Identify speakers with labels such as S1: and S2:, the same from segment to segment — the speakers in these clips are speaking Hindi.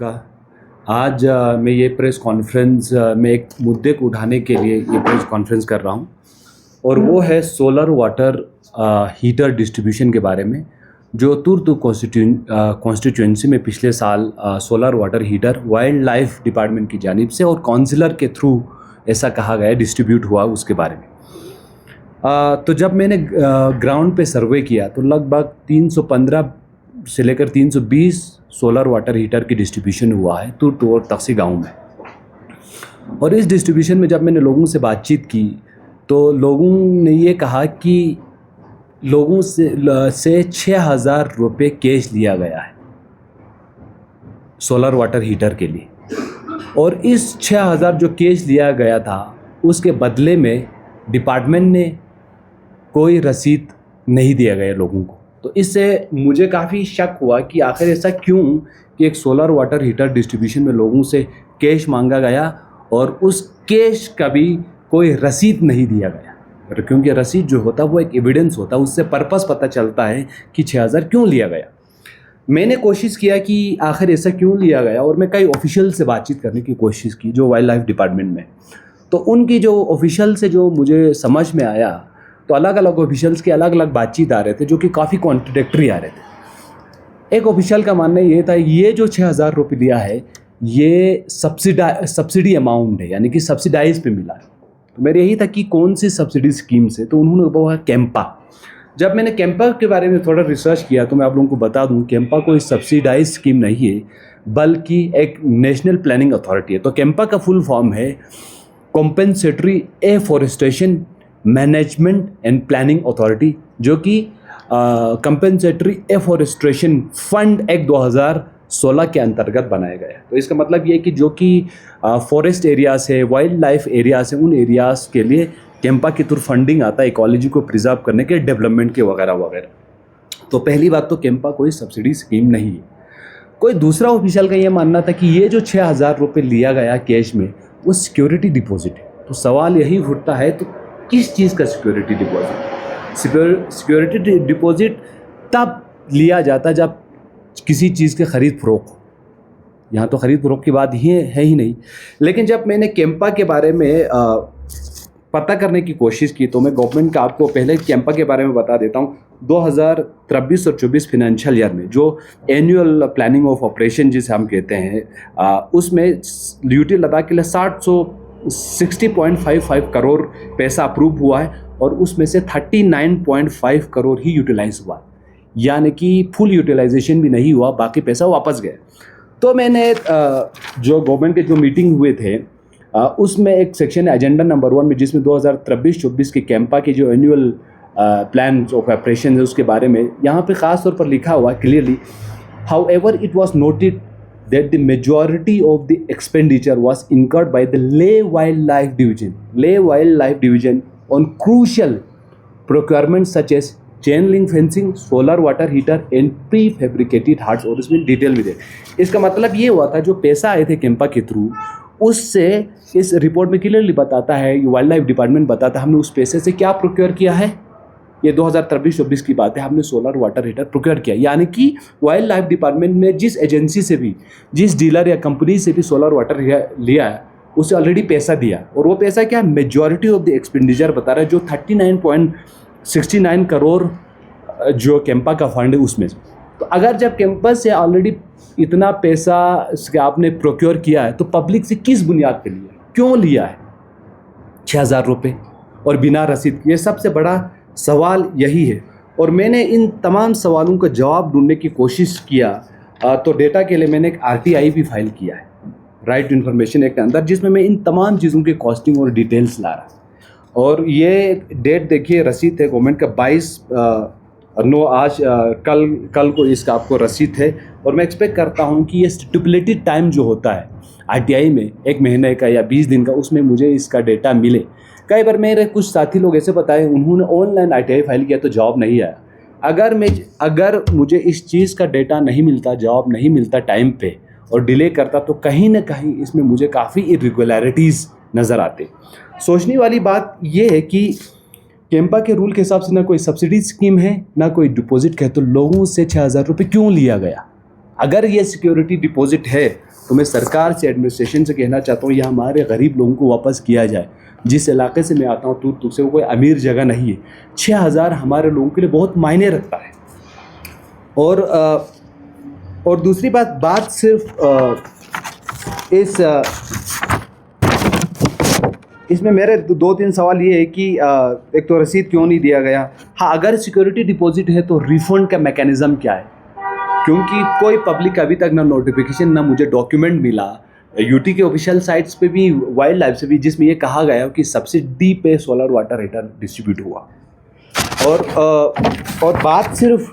S1: सबका। आज मैं ये प्रेस कॉन्फ्रेंस में एक मुद्दे को उठाने के लिए ये प्रेस कॉन्फ्रेंस कर रहा हूँ और वो है सोलर वाटर हीटर डिस्ट्रीब्यूशन के बारे में। जो तुर्त कॉन्स्टिट्यूंसी में पिछले साल solar water heater wild life department की जानिब से और काउंसिलर के थ्रू ऐसा कहा गया डिस्ट्रीब्यूट हुआ उसके बारे में। तो जब मैंने ग्राउंड पे सर्वे किया तो लगभग 315 से लेकर 320 सोलर वाटर हीटर की डिस्ट्रीब्यूशन हुआ है तुर्त और तक्सी गाँव में। और इस डिस्ट्रीब्यूशन में जब मैंने लोगों से बातचीत की तो लोगों ने ये कहा कि लोगों से 6,000 रुपये कैश लिया गया है सोलर वाटर हीटर के लिए। और इस 6,000 जो कैश लिया गया था उसके बदले में डिपार्टमेंट ने कोई रसीद नहीं दिया गया लोगों को। तो इससे मुझे काफ़ी शक हुआ कि आखिर ऐसा क्यों कि एक सोलर वाटर हीटर डिस्ट्रीब्यूशन में लोगों से कैश मांगा गया और उस कैश का भी कोई रसीद नहीं दिया गया। क्योंकि रसीद जो होता है वो एक एविडेंस होता है, उससे पर्पस पता चलता है कि 6,000 क्यों लिया गया। मैंने कोशिश किया कि आखिर ऐसा क्यों लिया गया और मैं कई ऑफिशियल से बातचीत करने की कोशिश की जो वाइल्ड लाइफ डिपार्टमेंट में। तो उनकी जो ऑफिशियल से जो मुझे समझ में आया तो अलग अलग ऑफिशियल्स के अलग अलग बातचीत आ रहे थे जो कि काफ़ी कॉन्ट्रडिक्टरी आ रहे थे। एक ऑफिशियल का मानना ये था ये जो 6,000 रुपये लिया है ये सब्सिडी अमाउंट है, यानी कि सब्सिडाइज पे मिला है। तो मेरे यही था कि कौन सी सब्सिडी स्कीम से, तो उन्होंने बोला कैंपा। जब मैंने कैंपा के बारे में थोड़ा रिसर्च किया तो मैं आप लोगों को बता दूं कैंपा कोई सब्सिडाइज स्कीम नहीं है बल्कि एक नेशनल प्लानिंग अथॉरिटी है। तो कैंपा का फुल फॉर्म है compensatory afforestation management and planning authority, जो कि कंपेंसेटरी एफॉरेस्टेशन फंड एक्ट 2016 के अंतर्गत बनाया गया है। तो इसका मतलब ये है कि जो कि फॉरेस्ट एरियाज है, वाइल्ड लाइफ एरियाज है, उन एरियाज़ के लिए कैंपा की थ्रू फंडिंग आता है इकोलॉजी को प्रिजर्व करने के, डेवलपमेंट के वगैरह वगैरह। तो पहली बात तो कैंपा कोई सब्सिडी स्कीम नहीं है। कोई दूसरा ऑफिशियल का ये मानना था कि ये जो 6,000 रुपये लिया गया कैश में वो सिक्योरिटी डिपॉजिट है। तो सवाल यही उठता है तो किस चीज़ का सिक्योरिटी डिपॉजिट? सिक्योरिटी डिपॉजिट तब लिया जाता जब किसी चीज़ के ख़रीद फरोख्त हो। यहाँ तो ख़रीद फरोख्त की बात ही है ही नहीं। लेकिन जब मैंने कैंपा के बारे में पता करने की कोशिश की तो मैं गवर्नमेंट का आपको पहले कैंपा के बारे में बता देता हूँ। 2023 और 24 फाइनेंशियल ईयर में जो एनुअल प्लानिंग ऑफ ऑपरेशन जिसे हम कहते हैं उसमें ड्यूटी लद्दाख के लिए 60.55 करोड़ पैसा अप्रूव हुआ है और उसमें से 39.5 करोड़ ही यूटिलाइज हुआ, यानी कि फुल यूटिलाइजेशन भी नहीं हुआ, बाकी पैसा वापस गया। तो मैंने जो गवर्नमेंट के जो मीटिंग हुए थे उसमें एक सेक्शन है एजेंडा नंबर 1 में जिसमें 2023-24 के कैंपा के जो एनुअल प्लान ऑफ ऑपरेशन है उसके बारे में यहाँ पे ख़ास तौर पर लिखा हुआ clearly, however it was noted that the majority of the expenditure was incurred by the Leh Wildlife Division on crucial procurement such as chain link fencing, solar water heater and prefabricated huts। और इसमें डिटेल भी दे। इसका मतलब ये हुआ था जो पैसा आए थे कैंपा के थ्रू उससे इस रिपोर्ट में क्लियरली बताता है, वाइल्ड लाइफ डिपार्टमेंट बताता है हमने उस पैसे से क्या प्रोक्योर किया है। ये 2023-24 की बात है, हमने सोलर वाटर हीटर प्रोक्योर किया। यानी कि वाइल्ड लाइफ डिपार्टमेंट में जिस एजेंसी से भी, जिस डीलर या कंपनी से भी सोलर वाटर लिया है उसे ऑलरेडी पैसा दिया। और वो पैसा क्या, मेजॉरिटी ऑफ द एक्सपेंडिचर बता रहा है जो 39.69 करोड़ जो कैंपा का फंड है उसमें। तो अगर जब कैंपस से ऑलरेडी इतना पैसा आपने प्रोक्योर किया है तो पब्लिक से किस बुनियाद पर लिया, क्यों लिया है 6,000 रुपये और बिना रसीद? ये सबसे बड़ा सवाल यही है। और मैंने इन तमाम सवालों का जवाब ढूंढने की कोशिश किया तो डेटा के लिए मैंने एक RTI भी फाइल किया है, राइट टू इन्फॉर्मेशन एक्ट के अंदर, जिसमें मैं इन तमाम चीज़ों की कॉस्टिंग और डिटेल्स ला रहा। और ये डेट देखिए, रसीद है गवर्नमेंट का 22/9 आज कल को इसका आपको रसीद है। और मैं एक्सपेक्ट करता हूँ कि ये स्टिपुलेटेड टाइम जो होता है RTI में 1 महीने का या 20 दिन का, उसमें मुझे इसका डेटा मिले। कई बार मेरे कुछ साथी लोग ऐसे बताए उन्होंने ऑनलाइन RTI फाइल किया तो जवाब नहीं आया। अगर मुझे इस चीज़ का डेटा नहीं मिलता, जवाब नहीं मिलता टाइम पे और डिले करता तो कहीं ना कहीं इसमें मुझे काफ़ी इरेगुलरिटीज़ नज़र आते। सोचने वाली बात ये है कि कैंपा के रूल के हिसाब से ना कोई सब्सिडी स्कीम है ना कोई डिपॉजिट है, तो लोगों से 6,000 रुपये क्यों लिया गया? अगर ये सिक्योरिटी डिपॉजिट है तो मैं सरकार से, एडमिनिस्ट्रेशन से कहना चाहता हूँ, यह हमारे गरीब लोगों को वापस किया जाए। जिस इलाके से मैं आता हूँ तुर्तुक से, वो कोई अमीर जगह नहीं है। 6,000 हमारे लोगों के लिए बहुत मायने रखता है। और दूसरी बात सिर्फ इसमें मेरे 2-3 सवाल ये है कि एक तो रसीद क्यों नहीं दिया गया। हाँ, अगर सिक्योरिटी डिपॉजिट है तो रिफंड का मैकेनिज़्म क्या है, क्योंकि कोई पब्लिक अभी तक ना नोटिफिकेशन ना मुझे डॉक्यूमेंट मिला। यूटी के ऑफिशियल साइट्स पे भी, वाइल्ड लाइफ से भी, जिसमें ये कहा गया कि सब्सिडी पे सोलर वाटर हीटर डिस्ट्रीब्यूट हुआ। और बात सिर्फ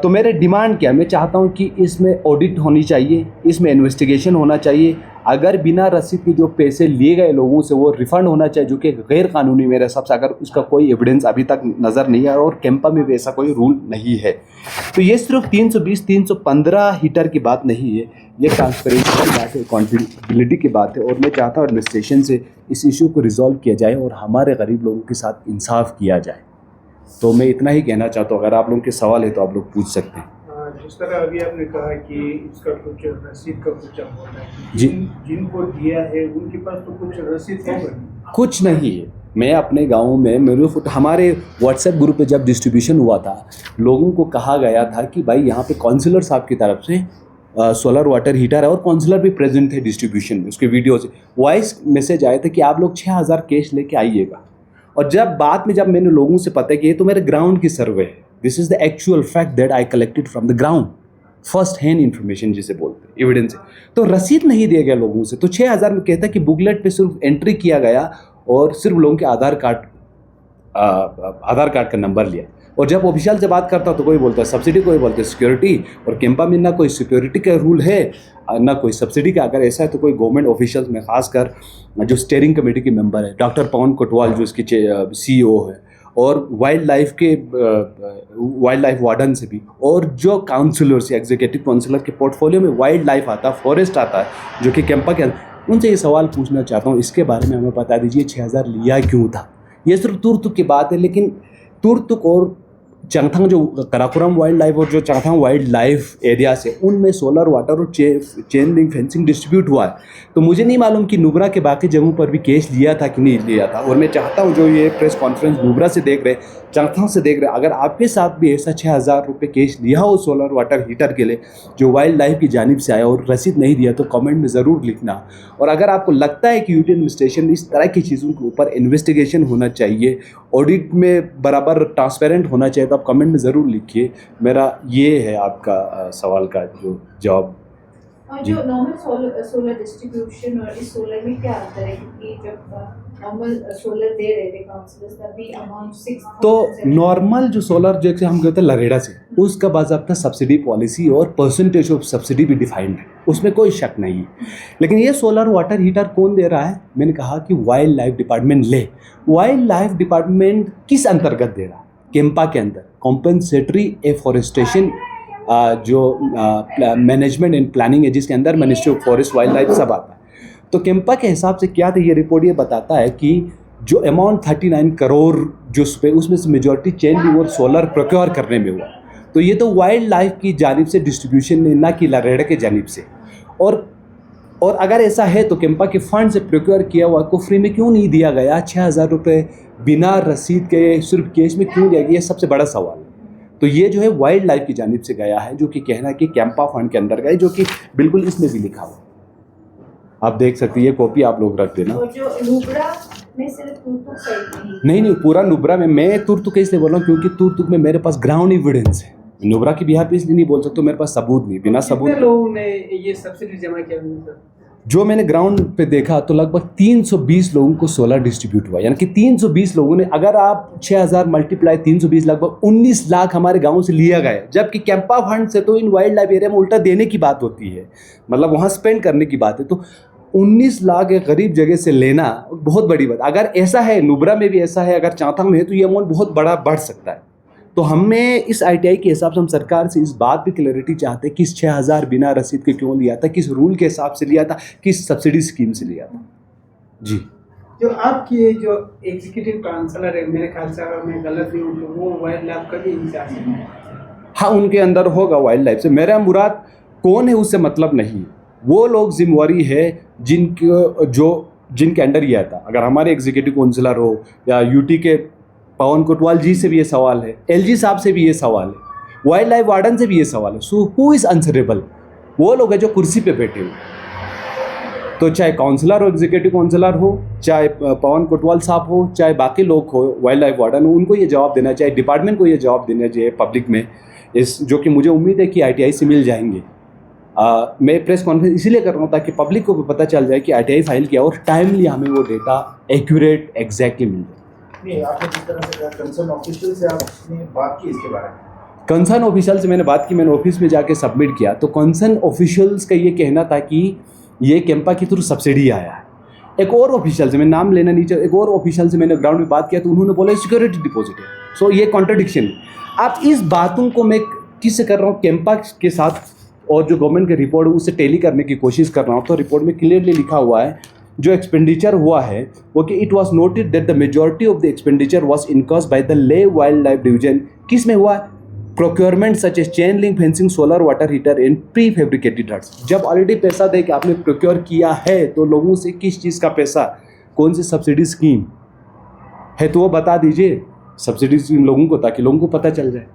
S1: तो मेरे डिमांड क्या है, मैं चाहता हूँ कि इसमें ऑडिट होनी चाहिए, इसमें इन्वेस्टिगेशन होना चाहिए। अगर बिना रसीद के जो पैसे लिए गए लोगों से वो रिफ़ंड होना चाहिए, जो कि गैर कानूनी मेरे हिसाब से, अगर उसका कोई एविडेंस अभी तक नज़र नहीं आया और कैंपा में भी ऐसा कोई रूल नहीं है। तो ये सिर्फ 320-315 हीटर की बात नहीं है, ये ट्रांसपेरेंसी की बात है, अकाउंटेबिलिटी की बात है। और मैं चाहता हूँ एडमिनिस्ट्रेशन से इस इशू को रिजॉल्व किया जाए और हमारे गरीब लोगों के साथ इंसाफ किया जाए। तो मैं इतना ही कहना चाहता हूँ। अगर आप लोगों के सवाल है तो आप लोग पूछ सकते हैं।
S2: जिस तरह अभी आपने कहा कि इसका कुछ रसीद का कुछ होना है,
S1: जी,
S2: जिनको दिया है उनके पास तो कुछ रसीद होगा?
S1: कुछ नहीं है। मैं अपने गांव में, हमारे व्हाट्सएप ग्रुप पे जब डिस्ट्रीब्यूशन हुआ था, लोगों को कहा गया था कि भाई यहाँ पे काउंसलर साहब की तरफ से सोलर वाटर हीटर है, और काउंसलर भी प्रेजेंट थे डिस्ट्रीब्यूशन में। उसके वीडियो से वॉइस मैसेज आए थे कि आप लोग 6,000 कैश लेके आइएगा। और जब मैंने लोगों से पता किया, तो मेरे ग्राउंड की सर्वे है, this is the actual fact that I collected from the ground, first hand information जिसे बोलते हैं, एविडेंस है। तो रसीद नहीं दिया गया लोगों से। तो 6,000 में कहता है कि बुकलेट पे सिर्फ एंट्री किया गया और सिर्फ लोगों के आधार कार्ड का नंबर लिया। और जब ऑफिशियल से बात करता तो कोई बोलता है सब्सिडी, कोई बोलता है सिक्योरिटी। और कैंपा में ना कोई सिक्योरिटी का रूल है ना कोई सब्सिडी का। अगर ऐसा है तो कोई गवर्नमेंट ऑफिशियल्स में, खासकर जो स्टीयरिंग कमेटी के मेंबर है, डॉक्टर पवन कोटवाल जो इसके CEO है, और वाइल्ड लाइफ वार्डन से भी, और जो काउंसलर्स, एग्जीक्यूटिव काउंसलर के पोर्टफोलियो में वाइल्ड लाइफ आता है, फॉरेस्ट आता है, जो कि कैंपा के, उनसे ये सवाल पूछना चाहता हूँ, इसके बारे में हमें बता दीजिए 6,000 लिया क्यों था। ये सिर्फ तुर्तुक की बात है, लेकिन तुर्तुक और चंगथांग जो कराकोरम वाइल्ड लाइफ और जो चंगथांग वाइल्ड लाइफ एरिया से, उनमें सोलर वाटर और चेन लिंक फेंसिंग डिस्ट्रीब्यूट हुआ है। तो मुझे नहीं मालूम कि नुब्रा के बाकी जगहों पर भी केस लिया था कि नहीं लिया था। और मैं चाहता हूं जो ये प्रेस कॉन्फ्रेंस नुब्रा से देख रहे, चंगथांग से देख रहे, अगर आपके साथ भी ऐसा 6,000 रुपये केस लिया हो सोलर वाटर हीटर के लिए जो वाइल्ड लाइफ की जानिब से आया और रसीद नहीं दिया, तो कमेंट में ज़रूर लिखना। और अगर आपको लगता है कि यूटी एडमिनिस्ट्रेशन इस तरह की चीज़ों के ऊपर इन्वेस्टिगेशन होना चाहिए, ऑडिट में बराबर ट्रांसपेरेंट होना चाहिए, तो आप कमेंट में ज़रूर लिखिए। मेरा ये है आपका सवाल का जो जवाब।
S3: और जो नॉर्मल सोलर डिस्ट्रीब्यूशन और इस सोलर में क्या अंतर है? क्योंकि जब नॉर्मल सोलर दे रहे थे काउंसलर्स, तभी अमाउंट 6
S1: तो नॉर्मल जो सोलर, जैसे हम कहते हैं लरेड़ा से, उसका बाज़ाब्ता सब्सिडी पॉलिसी और परसेंटेज ऑफ सब्सिडी भी डिफाइंड है, उसमें कोई शक नहीं है। लेकिन ये सोलर वाटर हीटर कौन दे रहा है? मैंने कहा कि वाइल्ड लाइफ डिपार्टमेंट ले। वाइल्ड लाइफ डिपार्टमेंट किस अंतर्गत दे रहा है? कैंपा के अंदर कॉम्पेंसेटरी एफॉरेस्टेशन जो मैनेजमेंट एंड प्लानिंग है, जिसके अंदर ministry of forest, wild life सब आता है। तो कैंपा के हिसाब से क्या था, ये रिपोर्ट ये बताता है कि जो अमाउंट 39 करोड़ जो उसमें से मेजॉरिटी चेन लिंक और सोलर प्रोक्योर करने में हुआ। तो ये तो वाइल्ड लाइफ की जानिब से डिस्ट्रीब्यूशन में, ना कि लरेड़ा के जानिब से। और अगर ऐसा है तो कैंपा के फंड से प्रोक्योर किया हुआ को फ्री में क्यों नहीं दिया गया? 6,000 रुपये बिना रसीद के सिर्फ केस में क्यों दिया गया? ये सबसे बड़ा सवाल है। तो ये जो है वाइल्ड लाइफ की जानिब से गया है, जो कि कहना है कि कैंपा फंड के अंदर गए, जो कि बिल्कुल इसमें भी लिखा हुआ, आप देख सकते हैं। ये कॉपी आप लोग रख देना।
S3: और जो नुब्रा में सिर्फ तुर्तुक साइड
S1: नहीं, पूरा नुब्रा में। मैं तुर्तुक इसलिए बोल रहा हूँ क्योंकि तुर्तुक में मेरे पास ग्राउंड एविडेंस है। नुब्रा की बिहार पे इसलिए नहीं बोल सकता, मेरे पास सबूत नहीं, बिना सबूत।
S2: कितने लोगों ने ये सब्सिडी जमा किया सर?
S1: जो मैंने ग्राउंड पे देखा तो लगभग 320 लोगों को सोलर डिस्ट्रीब्यूट हुआ, यानी कि 320 लोगों ने, अगर आप 6,000 मल्टीप्लाई 320, लगभग 19 लाख हमारे गांव से लिया गया। जबकि कैंपा फंड से तो इन वाइल्ड लाइफ एरिया में उल्टा देने की बात होती है, मतलब वहाँ स्पेंड करने की बात है। तो 19 लाख एक गरीब जगह से लेना बहुत बड़ी बात। अगर ऐसा है, नुब्रा में भी ऐसा है, अगर चांगथांग में है, तो ये अमाउंट बहुत बड़ा बढ़ सकता है। तो हमें इस ITI के हिसाब से हम सरकार से इस बात पे क्लैरिटी चाहते हैं कि इस 6,000 बिना रसीद के क्यों लिया था, किस रूल के हिसाब से लिया था, किस सब्सिडी स्कीम से लिया था। जी,
S2: जो आपकी जो एग्जीक्यूटिव काउंसलर है, मेरे ख्याल से अगर मैं गलत नहीं हूँ तो वो वाइल्ड लाइफ का भी इंचार्ज है।
S1: हाँ उनके अंदर होगा वाइल्ड लाइफ से, मेरा मुराद कौन है उससे मतलब नहीं, वो लोग जिम्मेवारी है जिनके अंडर ये आता। अगर हमारे एग्जीक्यूटिव काउंसिलर हो या यूटी के पवन कोतवाल जी से भी ये सवाल है, एलजी साहब से भी ये सवाल है, वाइल्ड लाइफ वार्डन से भी ये सवाल है, सो हु इज़ आंसरेबल? वो लोग हैं जो कुर्सी पे बैठे हुए। तो चाहे काउंसलर हो, एग्जीक्यूटिव काउंसलर हो, चाहे पवन कोतवाल साहब हो, चाहे बाकी लोग हो, वाइल्ड लाइफ वार्डन हो, उनको ये जवाब देना चाहिए, डिपार्टमेंट को ये जवाब देना चाहिए पब्लिक में, इस जो कि मुझे उम्मीद है कि आईटीआई से मिल जाएंगे। मैं प्रेस कॉन्फ्रेंस इसीलिए कर रहा हूँ ताकि पब्लिक को भी पता चल जाए कि आईटीआई फाइल किया और टाइमली हमें वो डेटा एक्यूरेट एग्जैक्टली मिल जाए।
S2: नहीं, आपने जिस तरह से कहा कंसर्न ऑफिशियल से आपने बात की इसके बारे में?
S1: कंसर्न ऑफिशियल से मैंने बात की, मैंने ऑफिस में जाके सबमिट किया, तो कंसर्न ऑफिशियल्स का ये कहना था कि ये कैंपा के थ्रू सब्सिडी आया है। एक और ऑफिशियल से, मैं नाम लेना नहीं चाहता, एक और ऑफिशियल से मैंने ग्राउंड में बात किया तो उन्होंने बोला सिक्योरिटी डिपॉजिट है। सो ये कॉन्ट्रडिक्शन है। आप इस बातों को मैं किससे कर रहा हूँ, कैंपा के साथ, और जो गवर्नमेंट की रिपोर्ट है उससे टेली करने की कोशिश कर रहा हूँ। तो रिपोर्ट में क्लियरली लिखा हुआ है जो एक्सपेंडिचर हुआ है वो कि it was noted that the majority of the expenditure was incurred by the Leh wildlife division. किस में हुआ? Procurement such as chain link fencing, solar water heater in prefabricated huts. जब ऑलरेडी पैसा दे के आपने प्रोक्योर किया है तो लोगों से किस चीज़ का पैसा, कौन सी सब्सिडी स्कीम है तो वो बता दीजिए सब्सिडी स्कीम लोगों को, ताकि लोगों को पता चल जाए।